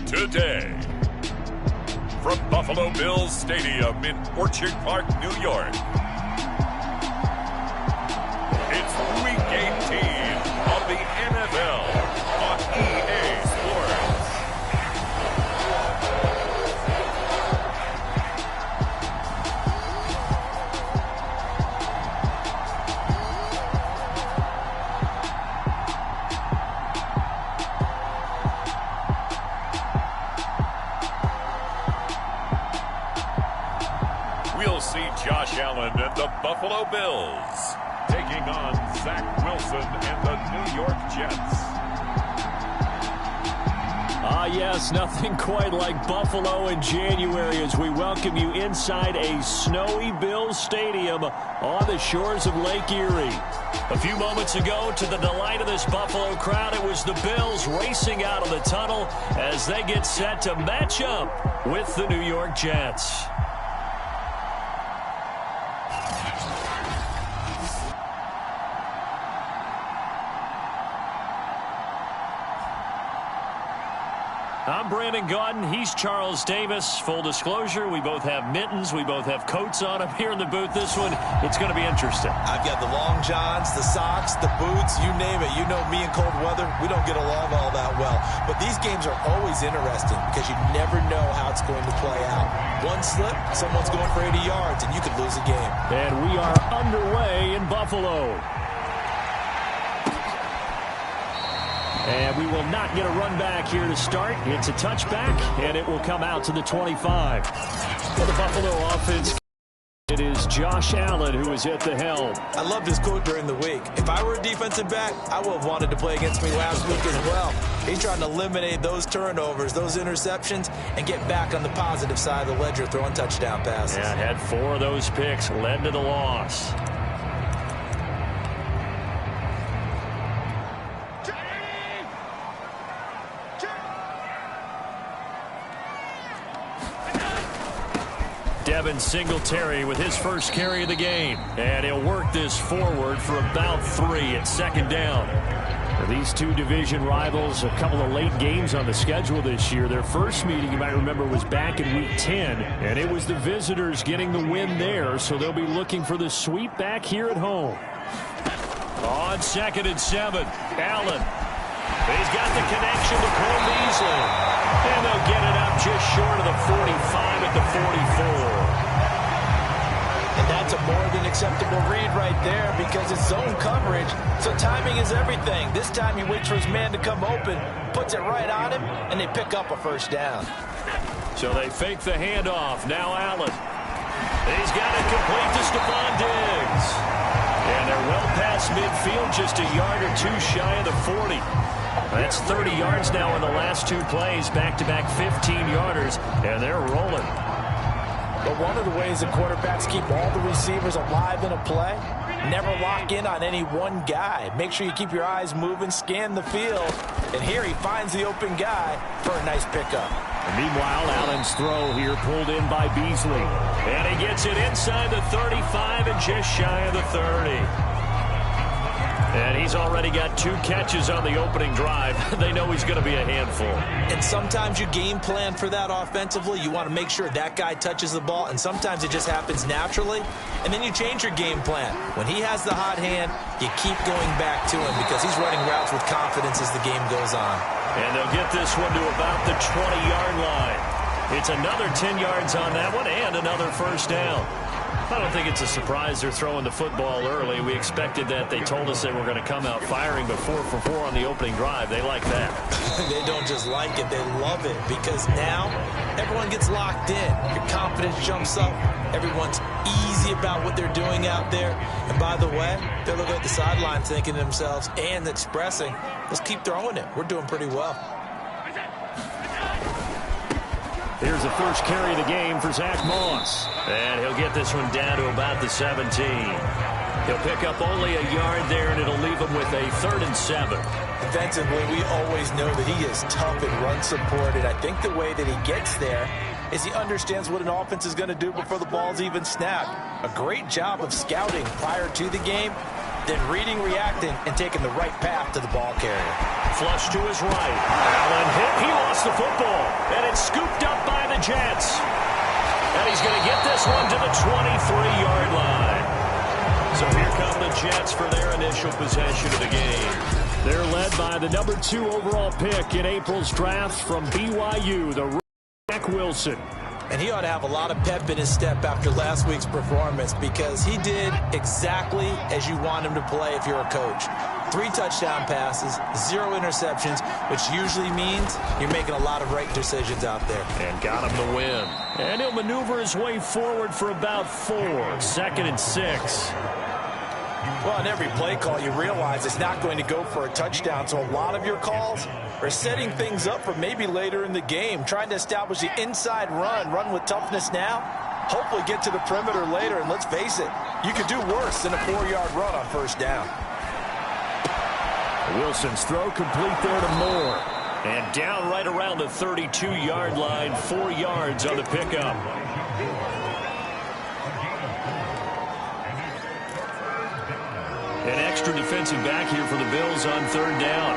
Today, from Buffalo Bills Stadium in Orchard Park, New York, it's Week 18 of the NFL on EA Sports. We'll see Josh Allen and the Buffalo Bills taking on Zach Wilson and the New York Jets. Yes, nothing quite like Buffalo in January as we welcome you inside a snowy Bills Stadium on the shores of Lake Erie. A few moments ago, to the delight of this Buffalo crowd, it was the Bills racing out of the tunnel as they get set to match up with the New York Jets. I'm Brandon Gaudin. He's Charles Davis. Full disclosure, we both have mittens. We both have coats on up here in the booth. This one, it's going to be interesting. I've got the long johns, the socks, the boots, you name it. You know me in cold weather, we don't get along all that well. But these games are always interesting because you never know how it's going to play out. One slip, someone's going for 80 yards, and you could lose a game. And we are underway in Buffalo. And we will not get a run back here to start. It's a touchback, and it will come out to the 25. For the Buffalo offense, it is Josh Allen who is at the helm. I loved his quote during the week. If I were a defensive back, I would have wanted to play against me last week as well. He's trying to eliminate those turnovers, those interceptions, and get back on the positive side of the ledger, throwing touchdown passes. Yeah, had 4 of those picks, led to the loss. Devin Singletary with his first carry of the game. And he'll work this forward for about 3 at second down. For these two division rivals, a couple of late games on the schedule this year. Their first meeting, you might remember, was back in Week 10. And it was the visitors getting the win there. So they'll be looking for the sweep back here at home. On 2nd and 7, Allen. He's got the connection to Cole Beasley. And they'll get it up just short of the 45 at the 44. And that's a more than acceptable read right there because it's zone coverage, so timing is everything. This time he waits for his man to come open, puts it right on him, and they pick up a first down. So they fake the handoff. Now Allen. He's got it complete to Stephon Diggs. And they're well past midfield, just a yard or 2 shy of the 40. That's 30 yards now in the last 2 plays, back-to-back 15-yarders, and they're rolling. But one of the ways that quarterbacks keep all the receivers alive in a play, never lock in on any one guy. Make sure you keep your eyes moving, scan the field, and here he finds the open guy for a nice pickup. And meanwhile, Allen's throw here pulled in by Beasley. And he gets it inside the 35 and just shy of the 30. And he's already got 2 catches on the opening drive. They know he's going to be a handful. And sometimes you game plan for that offensively. You want to make sure that guy touches the ball, and sometimes it just happens naturally. And then you change your game plan. When he has the hot hand, you keep going back to him because he's running routes with confidence as the game goes on. And they'll get this one to about the 20-yard line. It's another 10 yards on that one and another first down. I don't think it's a surprise they're throwing the football early. We expected that. They told us they were going to come out firing, but 4 for 4 on the opening drive. They like that. They don't just like it. They love it because now everyone gets locked in. Your confidence jumps up. Everyone's easy about what they're doing out there. And by the way, they're looking at the sideline thinking to themselves and expressing, let's keep throwing it. We're doing pretty well. Here's the first carry of the game for Zach Moss. And he'll get this one down to about the 17. He'll pick up only a yard there, and it'll leave him with a 3rd and 7. Defensively, we always know that he is tough and run supported. I think the way that he gets there is he understands what an offense is going to do before the ball's even snapped. A great job of scouting prior to the game. then reading, reacting, and taking the right path to the ball carrier. Flush to his right. Allen hit. He lost the football. And it's scooped up by the Jets. And he's going to get this one to the 23-yard line. So here come the Jets for their initial possession of the game. They're led by the number 2 overall pick in April's draft from BYU, the Zach Wilson. And he ought to have a lot of pep in his step after last week's performance because he did exactly as you want him to play if you're a coach. 3 touchdown passes, 0 interceptions, which usually means you're making a lot of right decisions out there. And got him the win. And he'll maneuver his way forward for about 4. 2nd and 6. Well, on every play call, you realize it's not going to go for a touchdown. So a lot of your calls are setting things up for maybe later in the game, trying to establish the inside run with toughness now, hopefully get to the perimeter later. And let's face it, you could do worse than a 4-yard run on first down. Wilson's throw complete there to Moore. And down right around the 32-yard line, 4 yards on the pickup. An extra defensive back here for the Bills on 3rd down.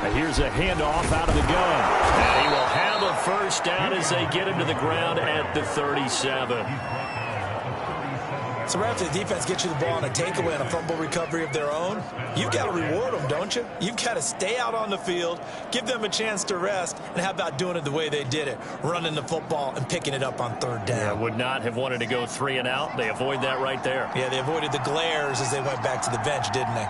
And here's a handoff out of the gun. And he will have a first down as they get him to the ground at the 37. So right after the defense gets you the ball on a takeaway and a fumble recovery of their own, you've got to reward them, don't you? You've got to stay out on the field, give them a chance to rest, and how about doing it the way they did it, running the football and picking it up on 3rd down. Yeah, would not have wanted to go 3 and out. They avoid that right there. Yeah, they avoided the glares as they went back to the bench, didn't they?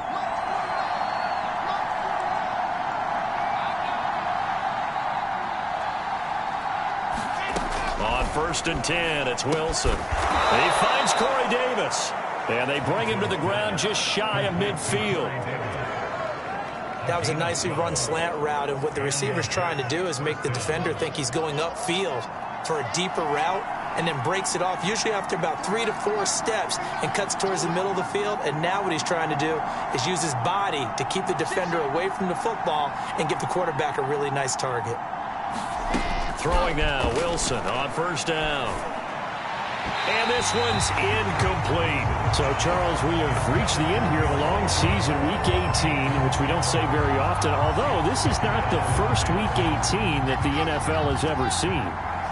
On 1st and 10, it's Wilson. He finds Corey Davis. And they bring him to the ground just shy of midfield. That was a nicely run slant route, and what the receiver's trying to do is make the defender think he's going upfield for a deeper route and then breaks it off, usually after about 3 to 4 steps, and cuts towards the middle of the field. And now what he's trying to do is use his body to keep the defender away from the football and give the quarterback a really nice target. Throwing now, Wilson on 1st down. And this one's incomplete. So, Charles, we have reached the end here of a long season, Week 18, which we don't say very often, although this is not the first Week 18 that the NFL has ever seen.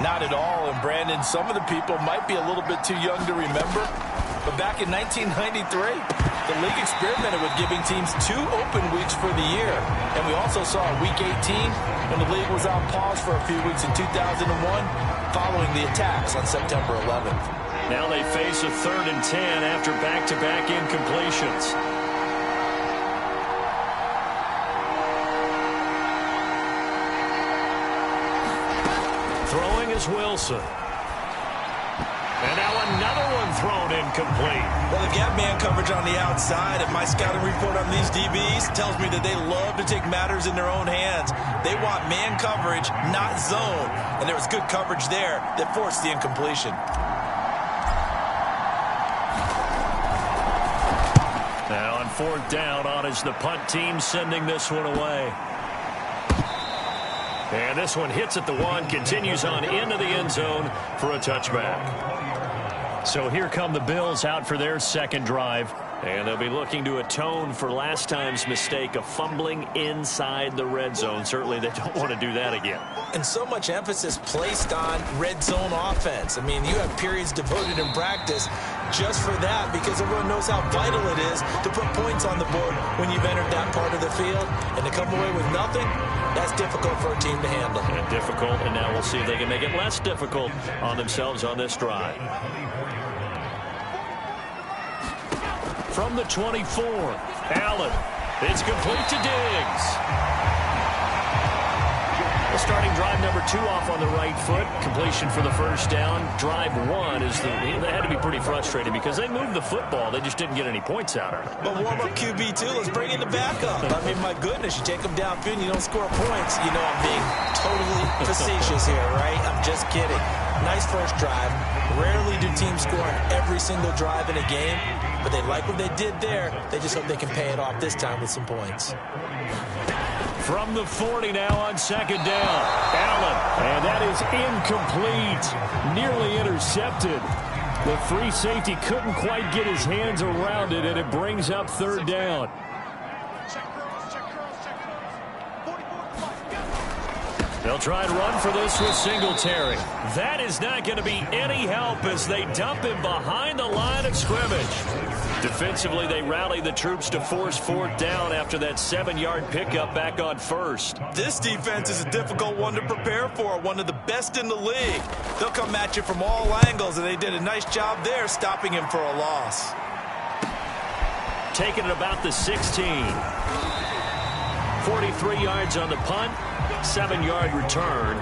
Not at all, and Brandon, some of the people might be a little bit too young to remember, but back in 1993, the league experimented with giving teams 2 open weeks for the year. And we also saw Week 18 when the league was on pause for a few weeks in 2001 following the attacks on September 11th. Now they face a 3rd and 10 after back-to-back incompletions. Throwing is Wilson. And now another one thrown incomplete. Well, they've got man coverage on the outside, and my scouting report on these DBs tells me that they love to take matters in their own hands. They want man coverage, not zone. And there was good coverage there that forced the incompletion. Now on 4th down, on is the punt team sending this one away. And this one hits at the 1, continues on into the end zone for a touchback. So here come the Bills out for their 2nd drive. And they'll be looking to atone for last time's mistake of fumbling inside the red zone. Certainly they don't want to do that again. And so much emphasis placed on red zone offense. I mean, you have periods devoted in practice just for that because everyone knows how vital it is to put points on the board when you've entered that part of the field. And to come away with nothing, that's difficult for a team to handle. And difficult, and now we'll see if they can make it less difficult on themselves on this drive. From the 24, Allen. It's complete to Diggs. Well, starting drive number 2 off on the right foot. Completion for the first down. Drive 1 is they had to be pretty frustrated because they moved the football. They just didn't get any points out of it. But warm-up QB2, let's bring in the backup. I mean, my goodness, you take them downfield and you don't score points. You know I'm being totally facetious here, right? I'm just kidding. Nice first drive. Rarely do teams score on every single drive in a game, but they like what they did there. They just hope they can pay it off this time with some points. From the 40 now on 2nd down. Allen. And that is incomplete. Nearly intercepted. The free safety couldn't quite get his hands around it, and it brings up third down. They'll try and run for this with Singletary. That is not going to be any help as they dump him behind the line of scrimmage. Defensively, they rally the troops to force fourth down after that 7-yard pickup back on first. This defense is a difficult one to prepare for, one of the best in the league. They'll come at you from all angles, and they did a nice job there stopping him for a loss. Taking it about the 16. 43 yards on the punt, 7-yard return.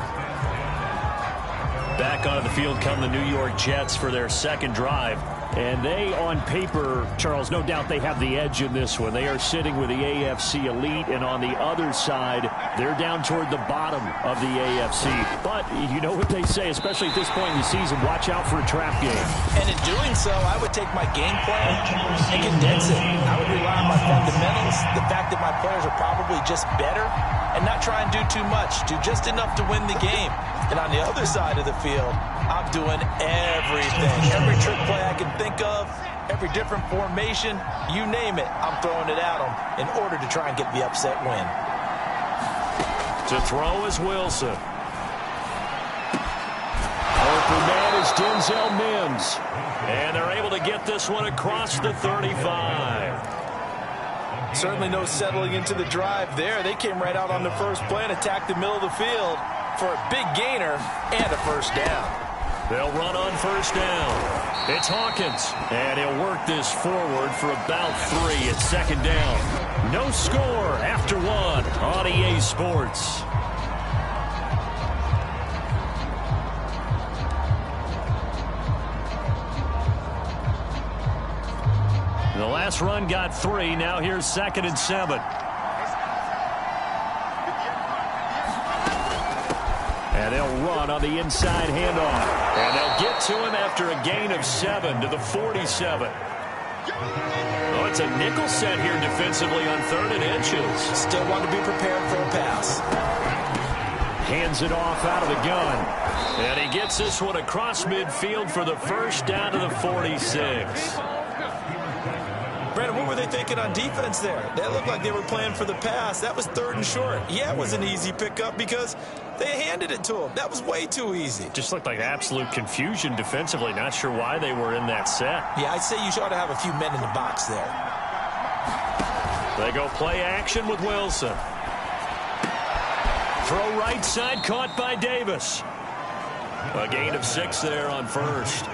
Back onto the field come the New York Jets for their second drive. And they, on paper, Charles, no doubt they have the edge in this one. They are sitting with the AFC elite, and on the other side, they're down toward the bottom of the AFC. But you know what they say, especially at this point in the season, watch out for a trap game. And in doing so, I would take my game plan and condense it. I would rely on my fundamentals, the fact that my players are probably just better, and not try and do too much, do just enough to win the game. And on the other side of the field, I'm doing everything. Every trick play I can think of, every different formation, you name it, I'm throwing it at them in order to try and get the upset win. To throw is Wilson. Open man is Denzel Mims. And they're able to get this one across the 35. Certainly no settling into the drive there. They came right out on the first play and attacked the middle of the field for a big gainer and a first down. They'll run on first down. It's Hawkins, and he'll work this forward for about 3 at second down. No score after 1 on EA Sports. The last run got 3. Now here's 2nd and 7. And they'll run on the inside handoff. And they'll get to him after a gain of 7 to the 47. Oh, it's a nickel set here defensively on 3rd and inches. Still want to be prepared for a pass. Hands it off out of the gun. And he gets this one across midfield for the first down to the 46. Brandon, what were they thinking on defense there? They looked like they were playing for the pass. That was 3rd and short. Yeah, it was an easy pickup because they handed it to him. That was way too easy. Just looked like absolute confusion defensively. Not sure why they were in that set. Yeah, I'd say you ought to have a few men in the box there. They go play action with Wilson. Throw right side, caught by Davis. A gain of 6 there on first.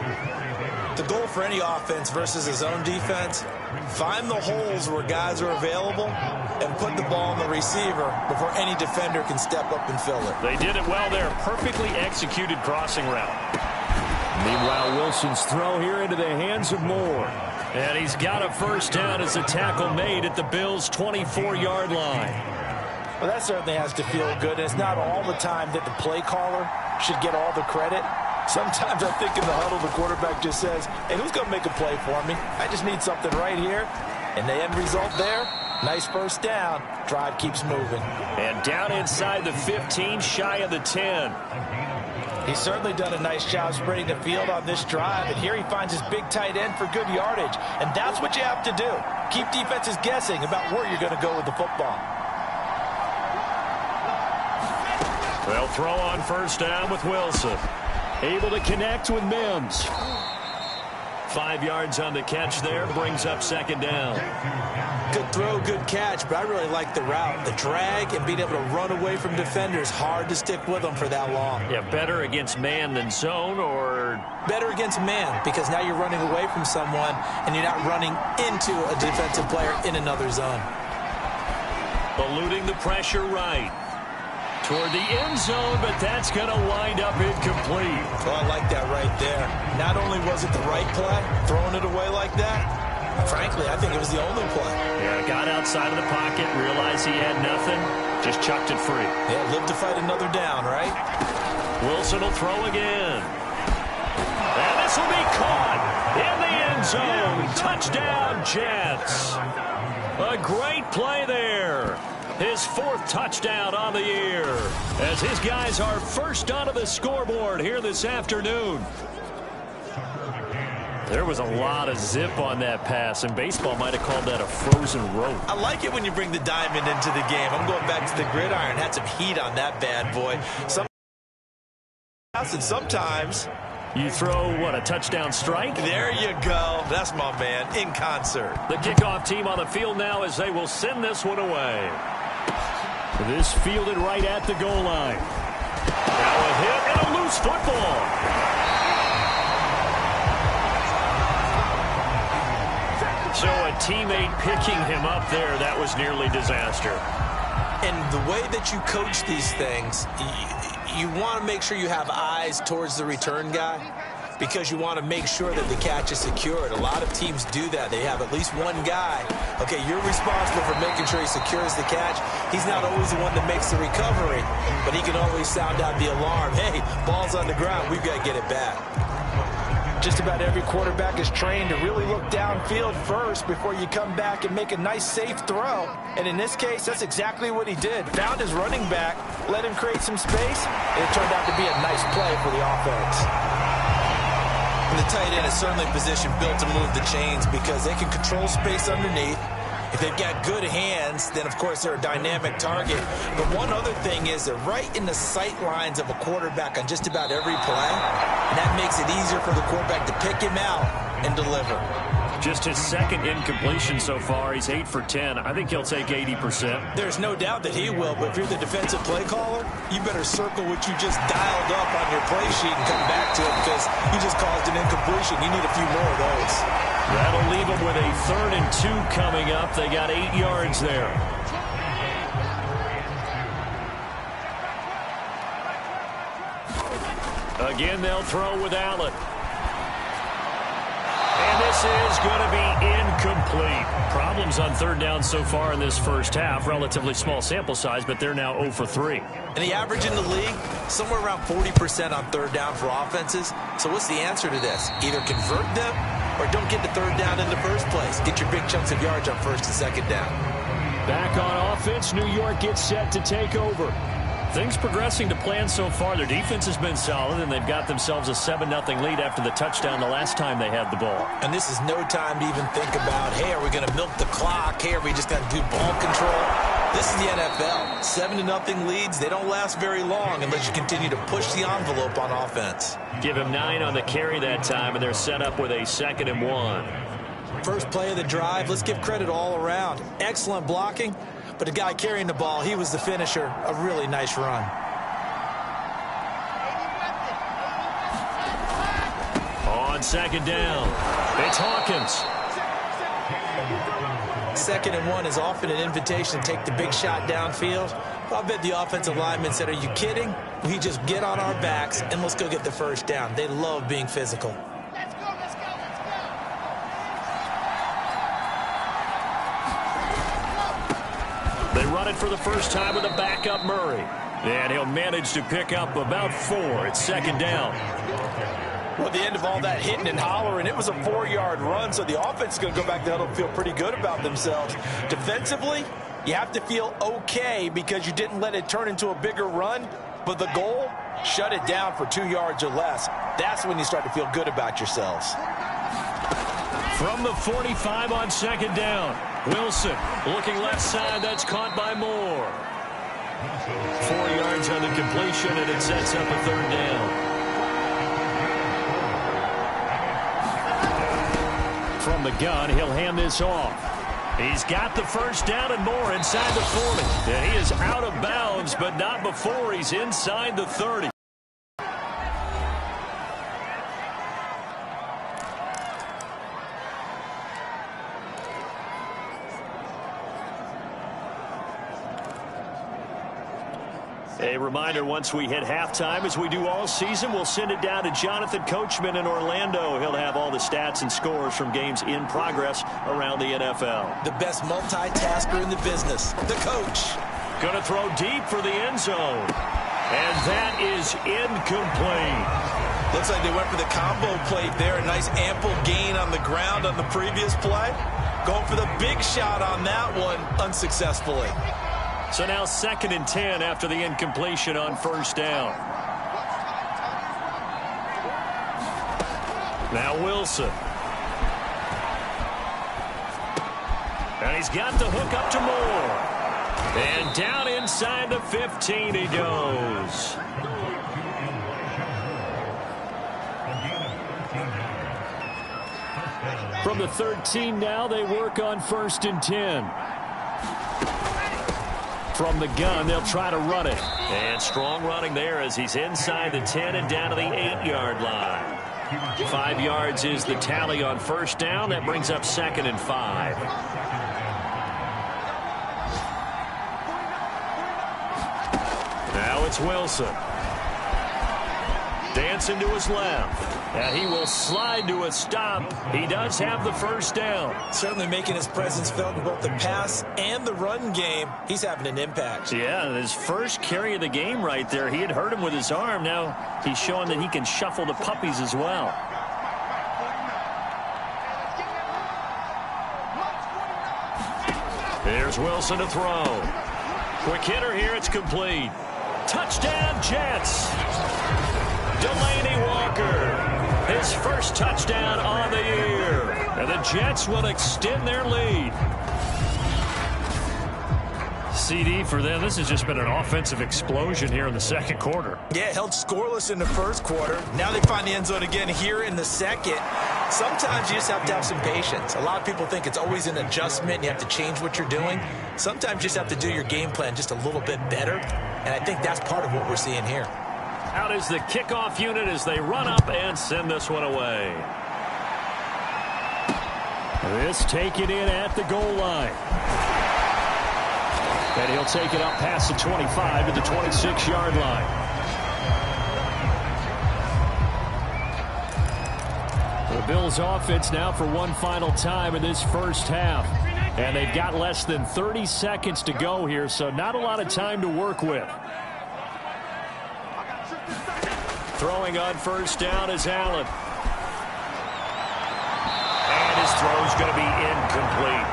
The goal for any offense versus his own defense, find the holes where guys are available and put the ball on the receiver before any defender can step up and fill it. They did it well there. Perfectly executed crossing route. Meanwhile, Wilson's throw here into the hands of Moore. And he's got a first down as a tackle made at the Bills' 24-yard line. Well, that certainly has to feel good. It's not all the time that the play caller should get all the credit. Sometimes I think in the huddle, the quarterback just says, hey, who's going to make a play for me? I just need something right here. And the end result there, nice first down. Drive keeps moving. And down inside the 15, shy of the 10. He's certainly done a nice job spreading the field on this drive. And here he finds his big tight end for good yardage. And that's what you have to do. Keep defenses guessing about where you're going to go with the football. They'll throw on first down with Wilson. Able to connect with Mims. 5 yards on the catch there. Brings up second down. Good throw, good catch, but I really like the route. The drag and being able to run away from defenders. Hard to stick with them for that long. Yeah, better against man than zone, or? Better against man, because now you're running away from someone and you're not running into a defensive player in another zone. Eluding the pressure right. Toward the end zone, but that's going to wind up incomplete. Oh, I like that right there. Not only was it the right play, throwing it away like that, frankly, I think it was the only play. Yeah, got outside of the pocket, realized he had nothing, just chucked it free. Yeah, live to fight another down, right? Wilson will throw again. And this will be caught in the end zone. Touchdown, Jets. A great play there. His 4th touchdown on the year as his guys are first onto the scoreboard here this afternoon. There was a lot of zip on that pass, and baseball might have called that a frozen rope. I like it when you bring the diamond into the game. I'm going back to the gridiron. Had some heat on that bad boy. Sometimes you throw, what, a touchdown strike? There you go. That's my man, in concert. The kickoff team on the field now as they will send this one away. This fielded right at the goal line. Now a hit and a loose football. So a teammate picking him up there, that was nearly disaster. And the way that you coach these things, you want to make sure you have eyes towards the return guy because you want to make sure that the catch is secured. A lot of teams do that. They have at least one guy. Okay, you're responsible for making sure he secures the catch. He's not always the one that makes the recovery, but he can always sound out the alarm. Hey, ball's on the ground. We've got to get it back. Just about every quarterback is trained to really look downfield first before you come back and make a nice, safe throw. And in this case, that's exactly what he did. Found his running back, let him create some space, and it turned out to be a nice play for the offense. And the tight end is certainly positioned built to move the chains because they can control space underneath. If they've got good hands, then, of course, they're a dynamic target. But one other thing is they're right in the sight lines of a quarterback on just about every play, and that makes it easier for the quarterback to pick him out and deliver. Just his second incompletion so far. He's 8 for 10. I think he'll take 80%. There's no doubt that he will, but if you're the defensive play caller, you better circle what you just dialed up on your play sheet and come back to it because you just caused an incompletion. You need a few more of those. That'll leave them with a 3rd and 2 coming up. They got 8 yards there. Again, they'll throw with Allen. And this is going to be incomplete. Problems on 3rd down so far in this first half. Relatively small sample size, but they're now 0 for 3. And the average in the league, somewhere around 40% on 3rd down for offenses. So what's the answer to this? Either convert them or don't get the 3rd down in the first place. Get your big chunks of yards on 1st and 2nd down. Back on offense, New York gets set to take over. Things progressing to plan so far. Their defense has been solid, and they've got themselves a 7-0 lead after the touchdown the last time they had the ball. And this is no time to even think about, hey, are we going to milk the clock? Hey, are we just going to do ball control? This is the NFL. 7-0 leads, they don't last very long unless you continue to push the envelope on offense. Give him 9 on the carry that time, and they're set up with a 2nd and 1. First play of the drive, let's give credit all around. Excellent blocking. But the guy carrying the ball, he was the finisher. A really nice run. On 2nd down, it's Hawkins. 2nd and 1 is often an invitation to take the big shot downfield. I bet the offensive lineman said, are you kidding? We just get on our backs and let's go get the 1st down. They love being physical. They run it for the first time with a backup Murray. And he'll manage to pick up about 4. It's 2nd down. Well, at the end of all that hitting and hollering, it was a 4-yard run, so the offense is going to go back to huddle and feel pretty good about themselves. Defensively, you have to feel okay because you didn't let it turn into a bigger run, but the goal, shut it down for 2 yards or less. That's when you start to feel good about yourselves. From the 45 on 2nd down, Wilson looking left side. That's caught by Moore. 4 yards on the completion, and it sets up a 3rd down. From the gun, he'll hand this off. He's got the 1st down and more inside the 40. And he is out of bounds, but not before he's inside the 30. A reminder, once we hit halftime, as we do all season, we'll send it down to Jonathan Coachman in Orlando. He'll have all the stats and scores from games in progress around the NFL. The best multitasker in the business, the coach. Going to throw deep for the end zone. And that is incomplete. Looks like they went for the combo plate there. A nice ample gain on the ground on the previous play. Going for the big shot on that one unsuccessfully. So now 2nd and 10 after the incompletion on 1st down. Now Wilson And he's got the hook up to Moore. And down inside the 15 he goes. From the 13 now, they work on 1st and 10. From the gun, they'll try to run it. And strong running there as he's inside the 10 and down to the 8-yard line. 5 yards is the tally on 1st down. That brings up 2nd and 5. Now it's Wilson. Dancing to his left. And he will slide to a stop. He does have the 1st down. Certainly making his presence felt in both the pass and the run game. He's having an impact. Yeah, his first carry of the game right there. He had hurt him with his arm. Now he's showing that he can shuffle the puppies as well. There's Wilson to throw. Quick hitter here. It's complete. Touchdown, Jets. Delaney Walker. His first touchdown on the year. And the Jets will extend their lead. CD for them. This has just been an offensive explosion here in the 2nd quarter. Yeah, held scoreless in the 1st quarter. Now they find the end zone again here in the 2nd. Sometimes you just have to have some patience. A lot of people think it's always an adjustment. You have to change what you're doing. Sometimes you just have to do your game plan just a little bit better. And I think that's part of what we're seeing here. Out is the kickoff unit as they run up and send this one away. This taken in at the goal line. And he'll take it up past the 25 to the 26-yard line. The Bills offense now for one final time in this 1st half. And they've got less than 30 seconds to go here, so not a lot of time to work with. Throwing on 1st down is Allen. And his throw's going to be incomplete.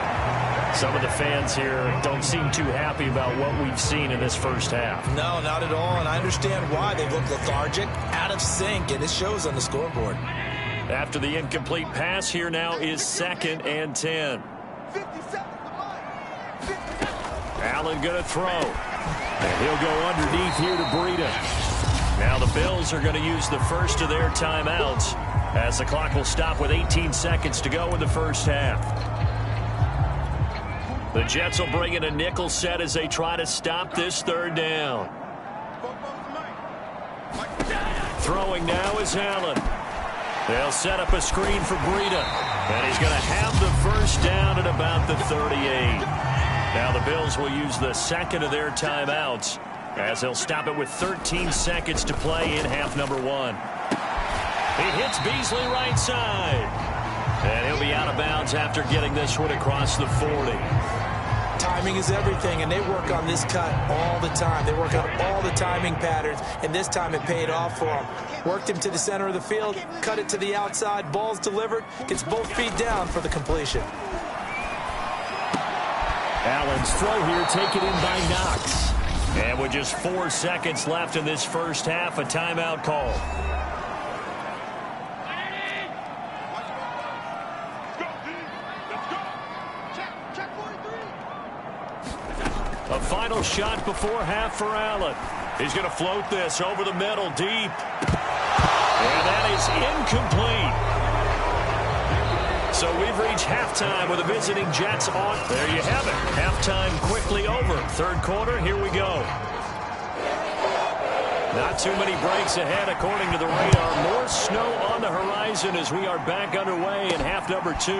Some of the fans here don't seem too happy about what we've seen in this 1st half. No, not at all, and I understand why. They look lethargic, out of sync, and it shows on the scoreboard. After the incomplete pass, here now is 2nd and 10. Allen going to throw. And he'll go underneath here to Breida. Now the Bills are going to use the first of their timeouts as the clock will stop with 18 seconds to go in the 1st half. The Jets will bring in a nickel set as they try to stop this 3rd down. Throwing now is Allen. They'll set up a screen for Breida. And he's going to have the 1st down at about the 38. Now the Bills will use the 2nd of their timeouts as they'll stop it with 13 seconds to play in half number 1. He hits Beasley right side. And he'll be out of bounds after getting this one across the 40. Timing is everything, and they work on this cut all the time. They work on all the timing patterns, and this time it paid off for them. Worked him to the center of the field, cut it to the outside, ball's delivered, gets both feet down for the completion. Allen's throw here taken in by Knox. And with just 4 seconds left in this 1st half, a timeout call. A final shot before half for Allen. He's going to float this over the middle deep. And that is incomplete. So we've reached halftime with the visiting Jets on. There you have it. Halftime quickly over. 3rd quarter, here we go. Not too many breaks ahead according to the radar. More snow on the horizon as we are back underway in half number 2.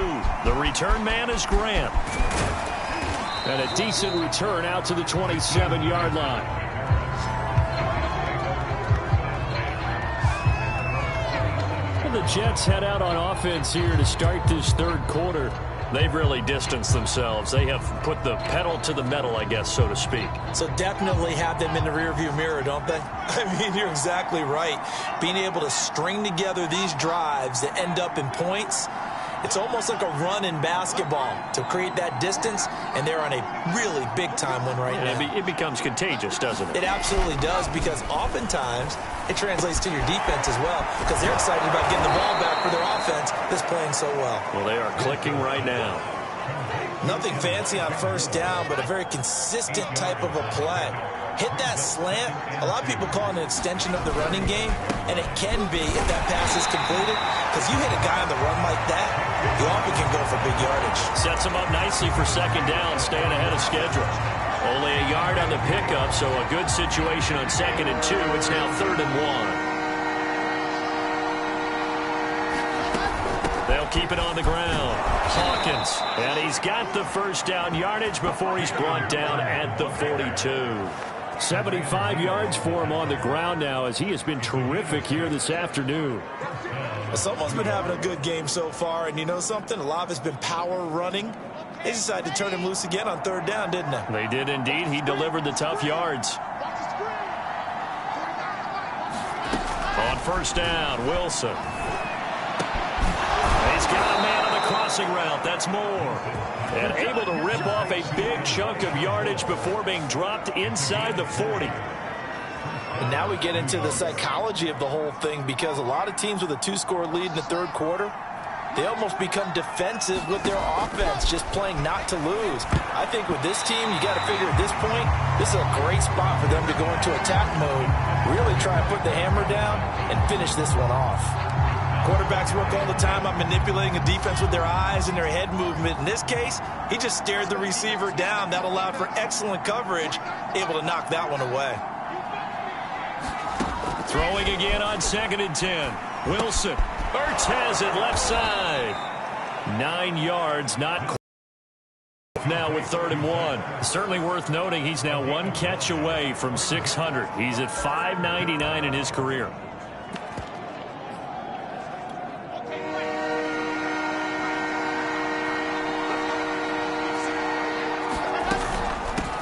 The return man is Grant. And a decent return out to the 27-yard line. And the Jets head out on offense here to start this 3rd quarter. They've really distanced themselves. They have put the pedal to the metal, I guess, so to speak. So definitely have them in the rearview mirror, don't they? I mean, you're exactly right. Being able to string together these drives that end up in points, it's almost like a run in basketball to create that distance, and they're on a really big-time one right now. It becomes contagious, doesn't it? It absolutely does, because oftentimes it translates to your defense as well, because they're excited about getting the ball back for their offense that's playing so well. Well, they are clicking right now. Nothing fancy on first down, but a very consistent type of a play. Hit that slant. A lot of people call it an extension of the running game, and it can be if that pass is completed, because you hit a guy on the run like that, you often can go for big yardage. Sets him up nicely for second down, staying ahead of schedule. Only a yard on the pickup, so a good situation on 2nd and 2. It's now 3rd and 1. They'll keep it on the ground. Hawkins, and he's got the first down yardage before he's brought down at the 42. 75 yards for him on the ground now, as he has been terrific here this afternoon. Someone's been having a good game so far, and you know something? A lot of it's been power running. They decided to turn him loose again on 3rd down, didn't they? They did indeed. He delivered the tough yards. On first down, Wilson. He's got a man on the crossing route. That's Moore. And able to rip off a big chunk of yardage before being dropped inside the 40. And now we get into the psychology of the whole thing, because a lot of teams with a 2-score lead in the 3rd quarter, they almost become defensive with their offense, just playing not to lose. I think with this team, you got to figure at this point, this is a great spot for them to go into attack mode, really try and put the hammer down and finish this one off. Quarterbacks work all the time on manipulating a defense with their eyes and their head movement. In this case, he just stared the receiver down. That allowed for excellent coverage, able to knock that one away. Throwing again on 2nd and 10. Wilson. Ertz has it left side. 9 yards, not quite. Now with 3rd and 1. Certainly worth noting he's now 1 catch away from 600. He's at 599 in his career.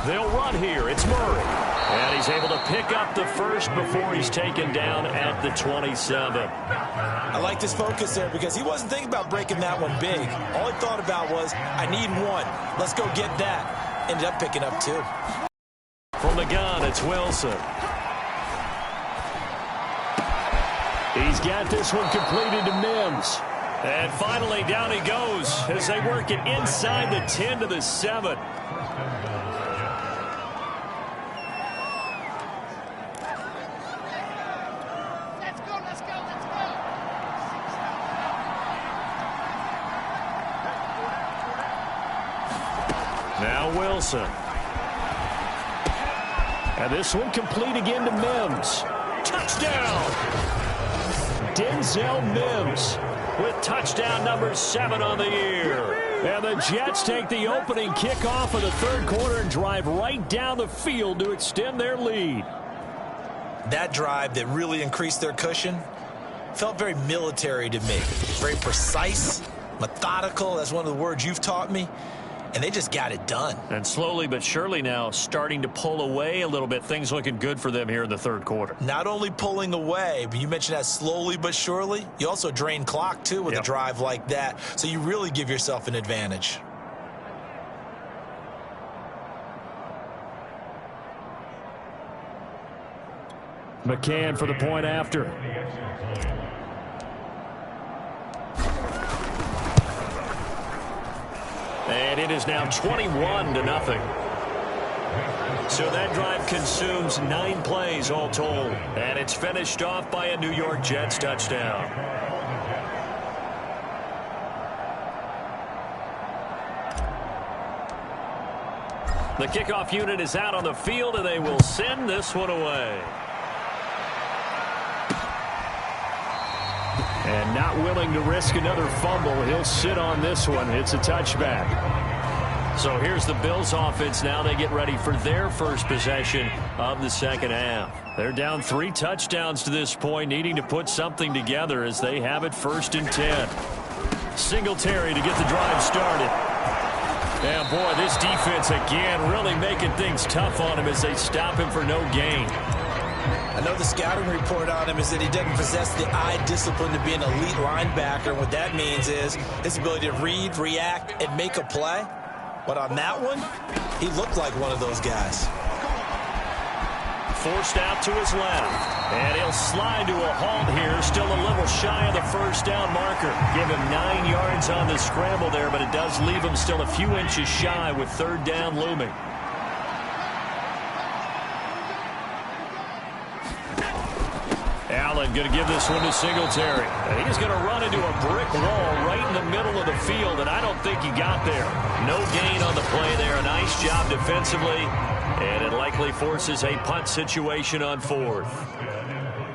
They'll run here. It's Murray. And he's able to pick up the first before he's taken down at the 27. I liked his focus there because he wasn't thinking about breaking that one big. All he thought about was, I need 1. Let's go get that. Ended up picking up 2. From the gun, it's Wilson. He's got this one completed to Mims. And finally, down he goes as they work it inside the 10 to the 7. Now Wilson. And this one complete again to Mims. Touchdown! Denzel Mims with touchdown number 7 on the year. And the Jets take the opening kickoff of the 3rd quarter and drive right down the field to extend their lead. That drive that really increased their cushion felt very military to me. Very precise, methodical. That's one of the words you've taught me. And they just got it done. And slowly but surely now starting to pull away a little bit. Things looking good for them here in the 3rd quarter. Not only pulling away, but you mentioned that slowly but surely. You also drain clock, too, with a drive like that. So you really give yourself an advantage. McCann for the point after. And it is now 21-0. So that drive consumes 9 plays all told. And it's finished off by a New York Jets touchdown. The kickoff unit is out on the field, and they will send this one away. And not willing to risk another fumble, he'll sit on this one. It's a touchback. So here's the Bills offense now. They get ready for their first possession of the 2nd half. They're down 3 touchdowns to this point, needing to put something together as they have it 1st and 10. Singletary to get the drive started. And boy, this defense again really making things tough on him as they stop him for no gain. I know the scouting report on him is that he doesn't possess the eye discipline to be an elite linebacker. What that means is his ability to read, react, and make a play. But on that one, he looked like one of those guys. forced out to his left. And he'll slide to a halt here, still a little shy of the first down marker. Give him 9 yards on the scramble there, but it does leave him still a few inches shy with third down looming. Allen going to give this one to Singletary. And he's going to run into a brick wall right in the middle of the field, and I don't think he got there. No gain on the play there. A nice job defensively, and it likely forces a punt situation on fourth.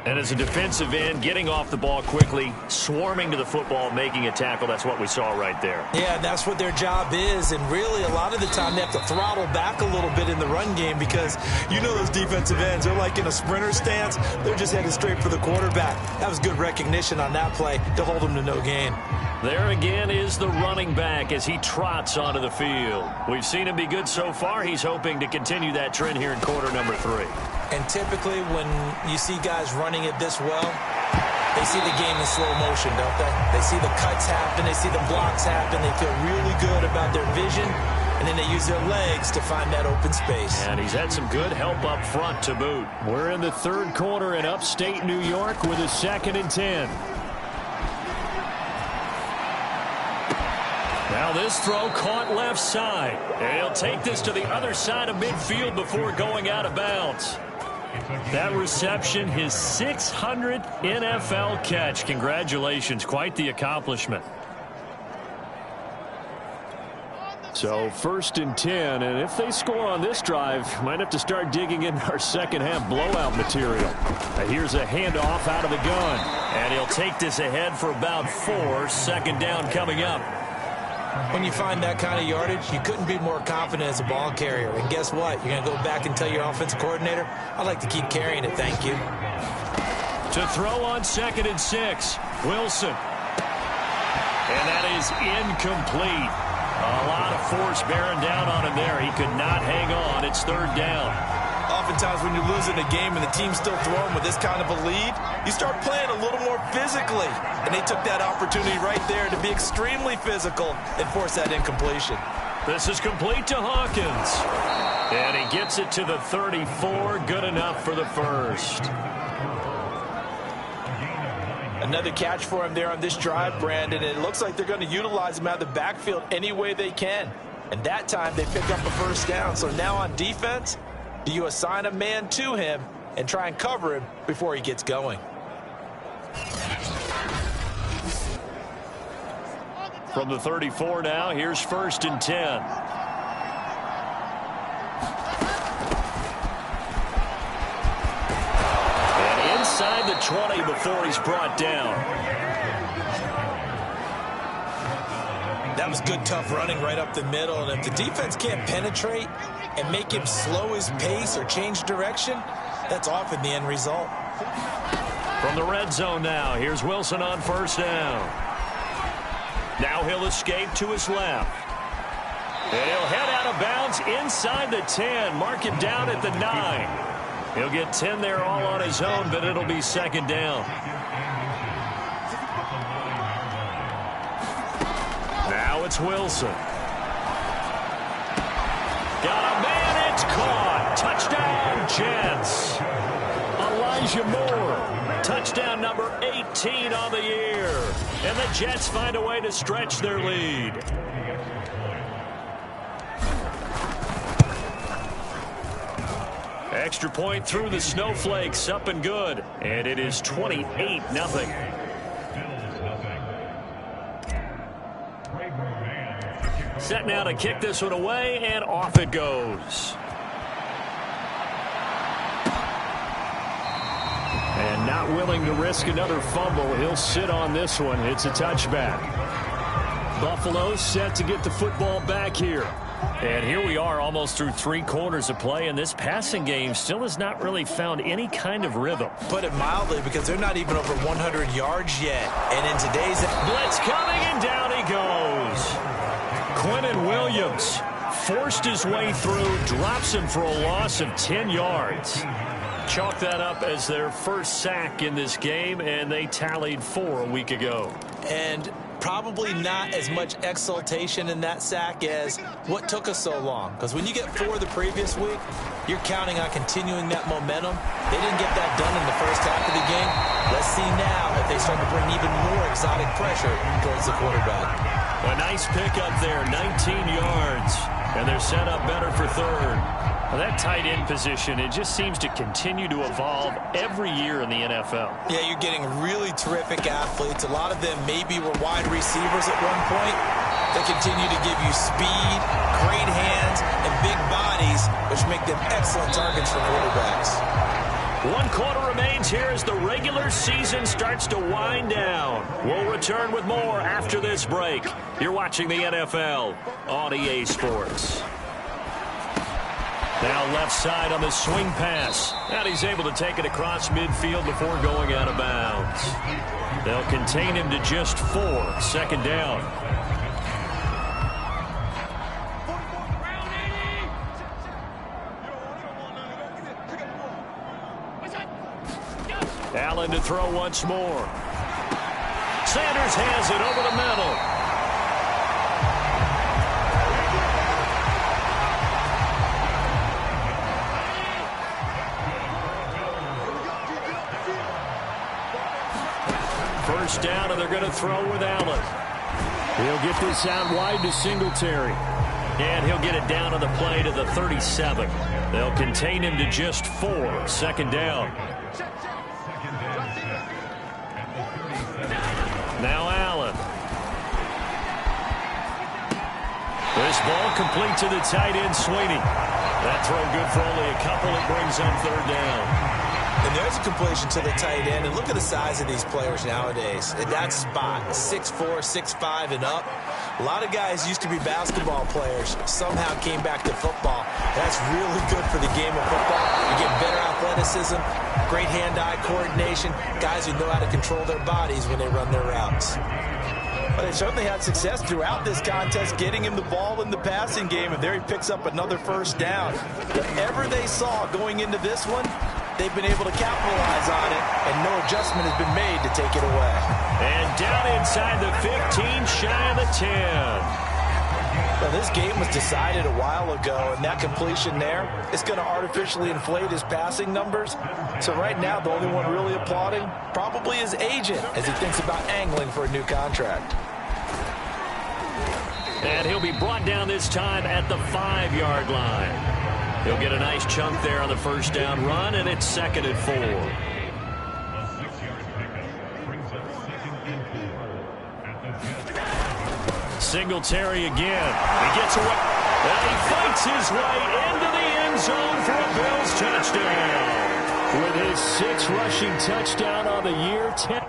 And as a defensive end, getting off the ball quickly, swarming to the football, making a tackle, that's what we saw right there. Yeah, that's what their job is, and really a lot of the time they have to throttle back a little bit in the run game because you know those defensive ends, they're like in a sprinter stance. They're just headed straight for the quarterback. That was good recognition on that play to hold them to no gain. There again is the running back as he trots onto the field. We've seen him be good so far. He's hoping to continue that trend here in quarter number 3. And typically when you see guys running it this well, they see the game in slow motion, don't they? They see the cuts happen, they see the blocks happen, they feel really good about their vision, and then they use their legs to find that open space. And he's had some good help up front to boot. We're in the third quarter in upstate New York with a 2nd and 10. Now this throw caught left side. And he'll take this to the other side of midfield before going out of bounds. That reception, his 600th NFL catch. Congratulations. Quite the accomplishment. So 1st and 10, and if they score on this drive, might have to start digging in our second half blowout material. Here's a handoff out of the gun. And he'll take this ahead for about 4. 2nd down coming up. When you find that kind of yardage, you couldn't be more confident as a ball carrier. And guess what? You're going to go back and tell your offensive coordinator, I'd like to keep carrying it, thank you. To throw on 2nd and 6, Wilson. And that is incomplete. A lot of force bearing down on him there. He could not hang on. It's 3rd down. Oftentimes when you're losing a game and the team's still throwing with this kind of a lead, you start playing a little more physically. And they took that opportunity right there to be extremely physical and force that incompletion. This is complete to Hawkins. And he gets it to the 34. Good enough for the first. Another catch for him there on this drive, Brandon. It looks like they're going to utilize him out of the backfield any way they can. And that time they pick up a first down. So now on defense, do you assign a man to him and try and cover him before he gets going? From the 34 now, here's 1st and 10. And inside the 20 before he's brought down. That was good, tough running right up the middle. And if the defense can't penetrate and make him slow his pace or change direction, that's often the end result. From the red zone now, here's Wilson on 1st down. Now he'll escape to his left. And he'll head out of bounds inside the 10. Mark him down at the 9. He'll get 10 there all on his own, but it'll be 2nd down. Now it's Wilson. Got a man, it's caught. Touchdown, Jets. Elijah Moore. Touchdown number 18 on the year. And the Jets find a way to stretch their lead. Extra point through the snowflakes, up and good. And it is 28-0. Set now to kick this one away, and off it goes. And not willing to risk another fumble, he'll sit on this one. It's a touchback. Buffalo set to get the football back here. And here we are almost through 3 quarters of play, and this passing game still has not really found any kind of rhythm. Put it mildly, because they're not even over 100 yards yet. And in today's blitz coming, and down he goes. Quinnen Williams forced his way through, drops him for a loss of 10 yards. Chalk that up as their first sack in this game, and they tallied 4 a week ago. And probably not as much exultation in that sack as what took us so long. Because when you get 4 the previous week, you're counting on continuing that momentum. They didn't get that done in the first half of the game. Let's see now if they start to bring even more exotic pressure towards the quarterback. A nice pickup there, 19 yards. And they're set up better for third. Well, that tight end position, it just seems to continue to evolve every year in the NFL. Yeah, you're getting really terrific athletes. A lot of them maybe were wide receivers at one point. They continue to give you speed, great hands, and big bodies, which make them excellent targets for quarterbacks. 1 quarter remains here as the regular season starts to wind down. We'll return with more after this break. You're watching the NFL on EA Sports. Now left side on the swing pass. And he's able to take it across midfield before going out of bounds. They'll contain him to just 4. Second down. Allen to throw once more. Sanders has it over the middle. First down, and they're going to throw with Allen. He'll get this out wide to Singletary. And he'll get it down on the play to the 37. They'll contain him to just 4. Second down. Now Allen. This ball complete to the tight end, Sweeney. That throw good for only a couple. It brings up third down. And there's a completion to the tight end. And look at the size of these players nowadays. In that spot, 6'4", 6'5", and up. A lot of guys used to be basketball players, somehow came back to football. That's really good for the game of football. You get better athleticism, great hand-eye coordination, guys who know how to control their bodies when they run their routes. But they certainly had success throughout this contest, getting him the ball in the passing game, and there he picks up another first down. Whatever they saw going into this one, they've been able to capitalize on it, and no adjustment has been made to take it away. And down inside the 15, shy of the 10. Well, this game was decided a while ago, and that completion there is going to artificially inflate his passing numbers. So right now, the only one really applauding probably his agent as he thinks about angling for a new contract. And he'll be brought down this time at the 5-yard line. He'll get a nice chunk there on the first down run, and it's 2nd and 4. Singletary again. He gets away. And he fights his way into the end zone for a Bills touchdown. With his 6th rushing touchdown on the year, 10.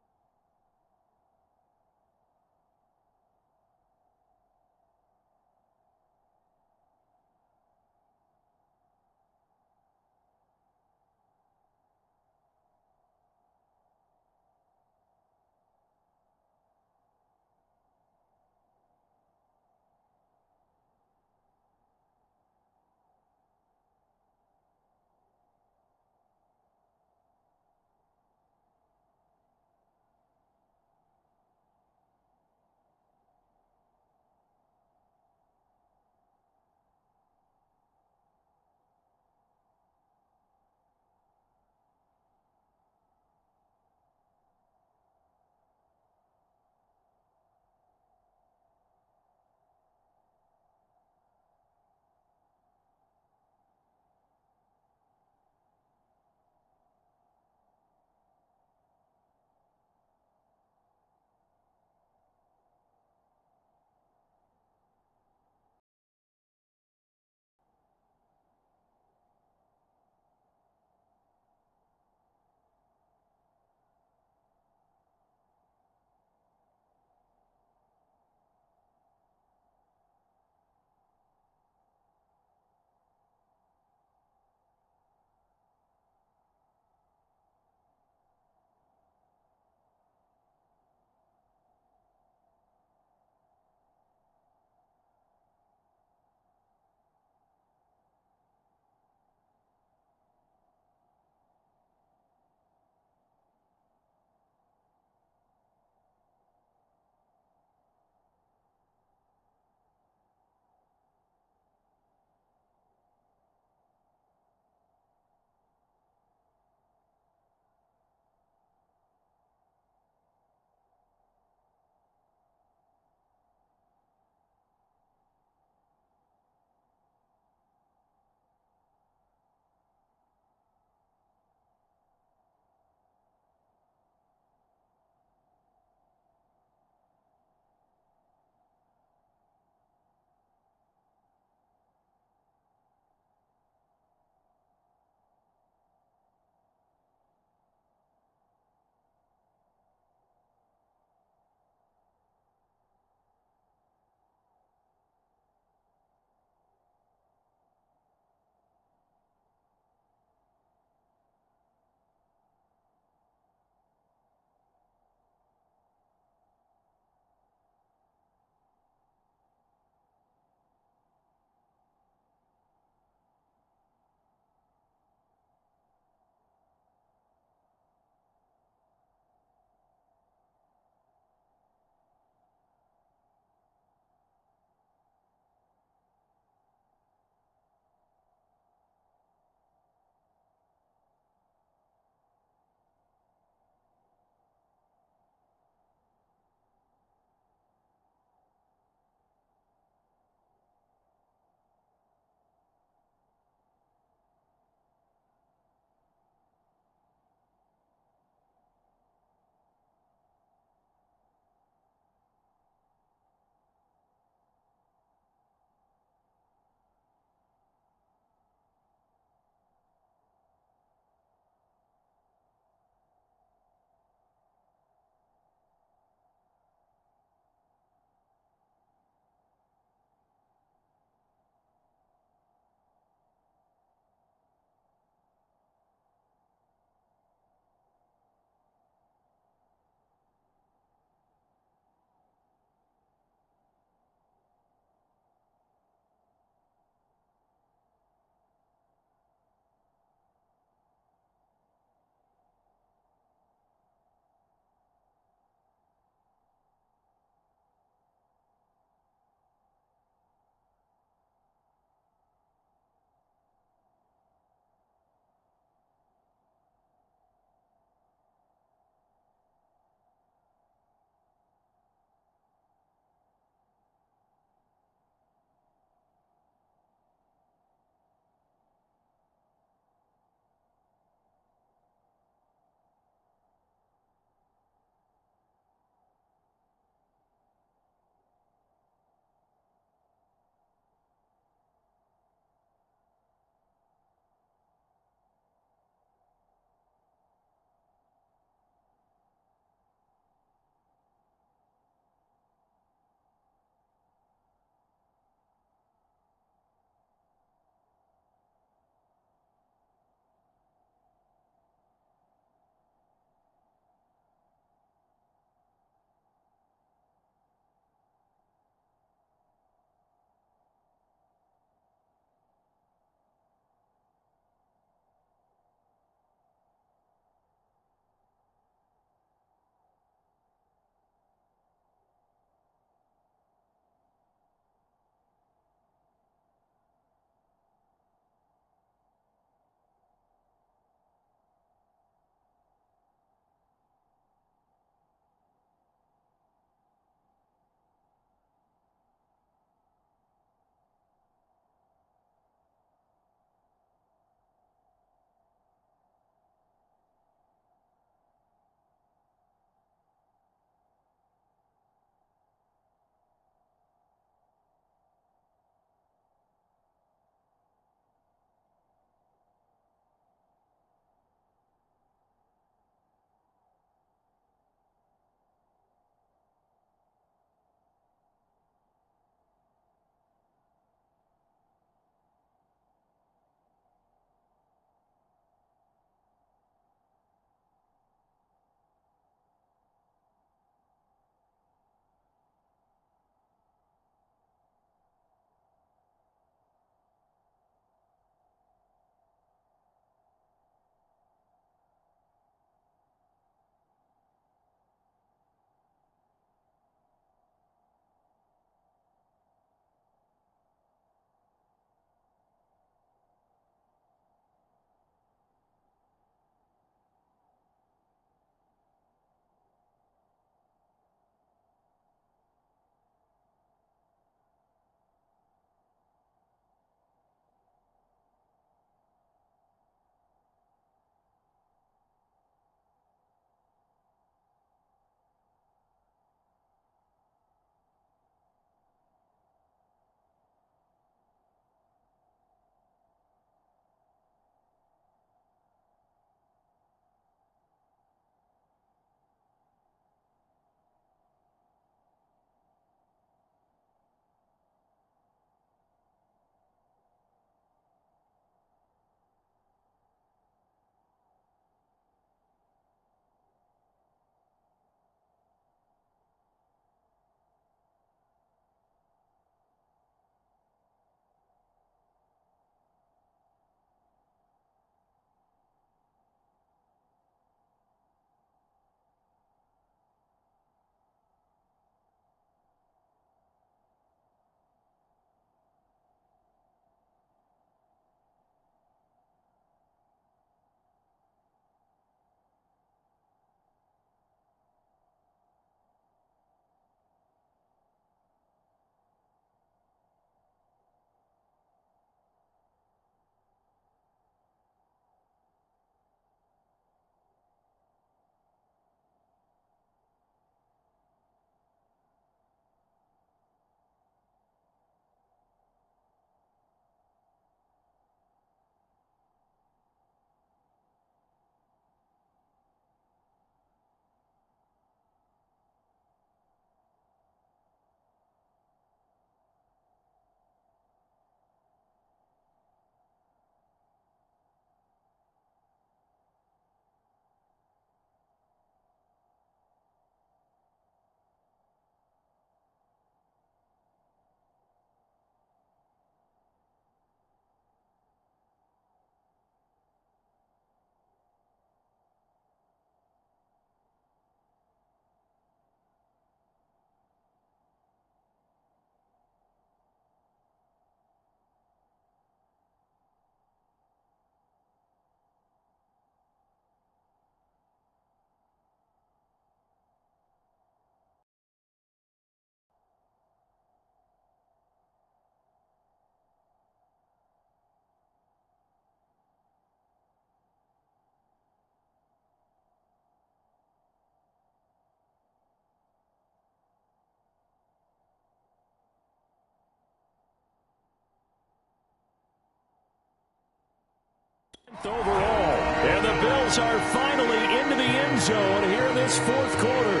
Overall, and the Bills are finally into the end zone here in this fourth quarter.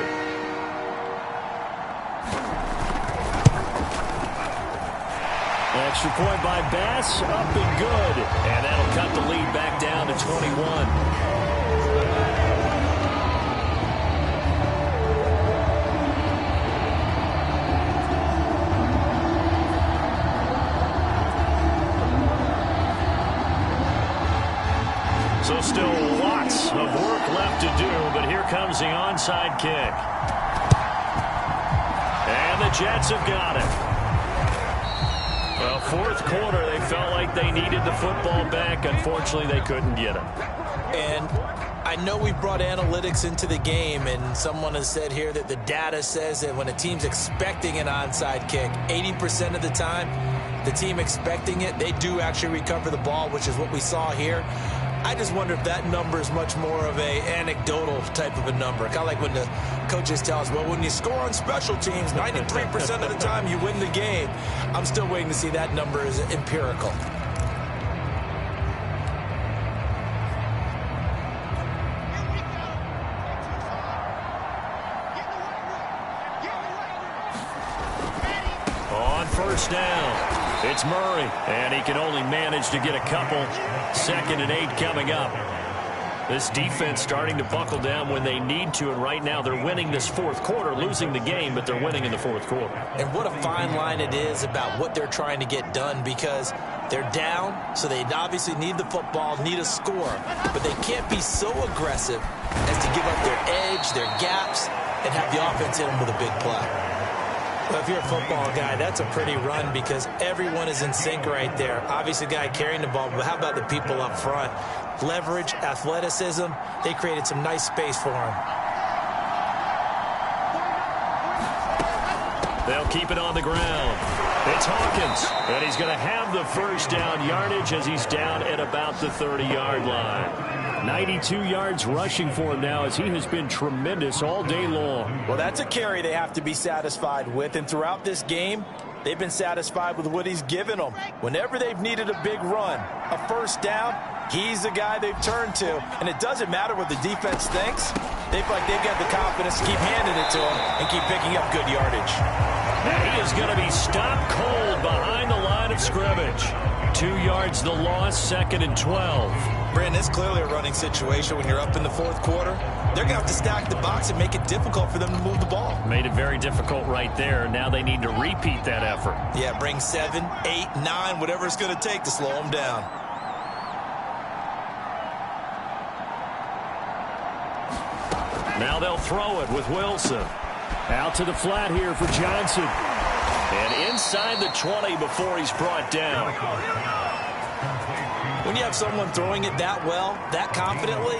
Extra point by Bass, up and good. And that'll cut the lead back down to 21. So still lots of work left to do, but here comes the onside kick. And the Jets have got it. Well, fourth quarter, they felt like they needed the football back. Unfortunately, they couldn't get it. And I know we brought analytics into the game, and someone has said here that the data says that when a team's expecting an onside kick, 80% of the time, the team expecting it, they do actually recover the ball, which is what we saw here. I just wonder if that number is much more of a anecdotal type of a number. Kind of like when the coaches tell us, well, when you score on special teams, 93% of the time you win the game. I'm still waiting to see that number is empirical. On first down. It's Murray, and he can only manage to get a couple. 2nd and 8 coming up. This defense starting to buckle down when they need to, and right now they're winning this fourth quarter, losing the game, but they're winning in the fourth quarter. And what a fine line it is about what they're trying to get done, because they're down, so they obviously need the football, need a score, but they can't be so aggressive as to give up their edge, their gaps, and have the offense hit them with a big play. Well, if you're a football guy, that's a pretty run because everyone is in sync right there. Obviously, the guy carrying the ball, but how about the people up front? Leverage, athleticism, they created some nice space for him. They'll keep it on the ground. It's Hawkins, and he's going to have the first down yardage as he's down at about the 30-yard line. 92 yards rushing for him now as he has been tremendous all day long. Well, that's a carry they have to be satisfied with, and throughout this game, they've been satisfied with what he's given them. Whenever they've needed a big run, a first down, he's the guy they've turned to, and it doesn't matter what the defense thinks. They feel like they've got the confidence to keep handing it to him and keep picking up good yardage. And he is going to be stopped cold behind the line of scrimmage. 2 yards the loss, 2nd and 12. Brandon, it's clearly a running situation when you're up in the fourth quarter. They're going to have to stack the box and make it difficult for them to move the ball. Made it very difficult right there. Now they need to repeat that effort. Yeah, bring 7, 8, 9, whatever it's going to take to slow them down. Now they'll throw it with Wilson. Out to the flat here for Johnson. And inside the 20 before he's brought down. When you have someone throwing it that well, that confidently,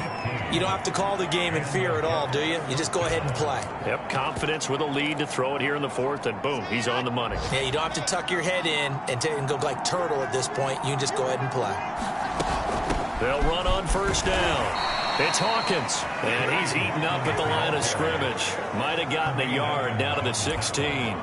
you don't have to call the game in fear at all, do you? You just go ahead and play. Yep, confidence with a lead to throw it here in the fourth, and boom, he's on the money. Yeah, you don't have to tuck your head in and go like turtle at this point. You can just go ahead and play. They'll run on first down. It's Hawkins, and he's eaten up at the line of scrimmage. Might have gotten a yard down to the 16.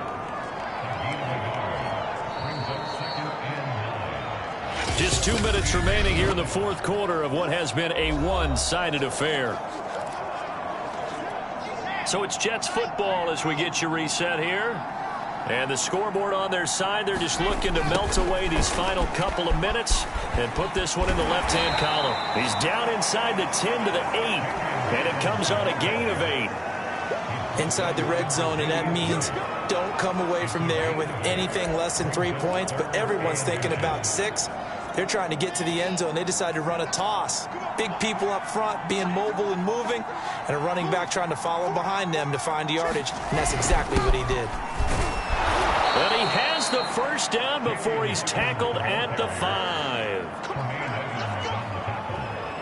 Just 2 minutes remaining here in the fourth quarter of what has been a one-sided affair. So it's Jets football as we get you reset here. And the scoreboard on their side, they're just looking to melt away these final couple of minutes and put this one in the left-hand column. He's down inside the 10 to the 8, and it comes on a gain of 8. Inside the red zone, and that means don't come away from there with anything less than 3 points, but everyone's thinking about 6. They're trying to get to the end zone. They decide to run a toss. Big people up front being mobile and moving, and a running back trying to follow behind them to find yardage, and that's exactly what he did. But he has the first down before he's tackled at the 5.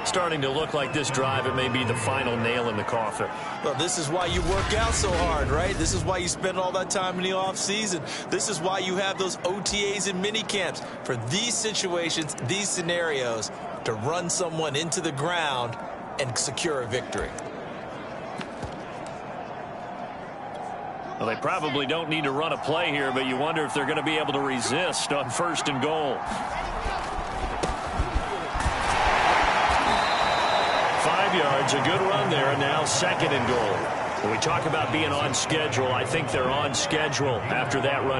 Starting to look like this drive, it may be the final nail in the coffin. Well, this is why you work out so hard, right? This is why you spend all that time in the offseason. This is why you have those OTAs and mini camps for these situations, these scenarios, to run someone into the ground and secure a victory. Well, they probably don't need to run a play here, but you wonder if they're going to be able to resist on 1st and goal. yards. A good run there, and now 2nd and goal. When we talk about being on schedule, I think they're on schedule after that run.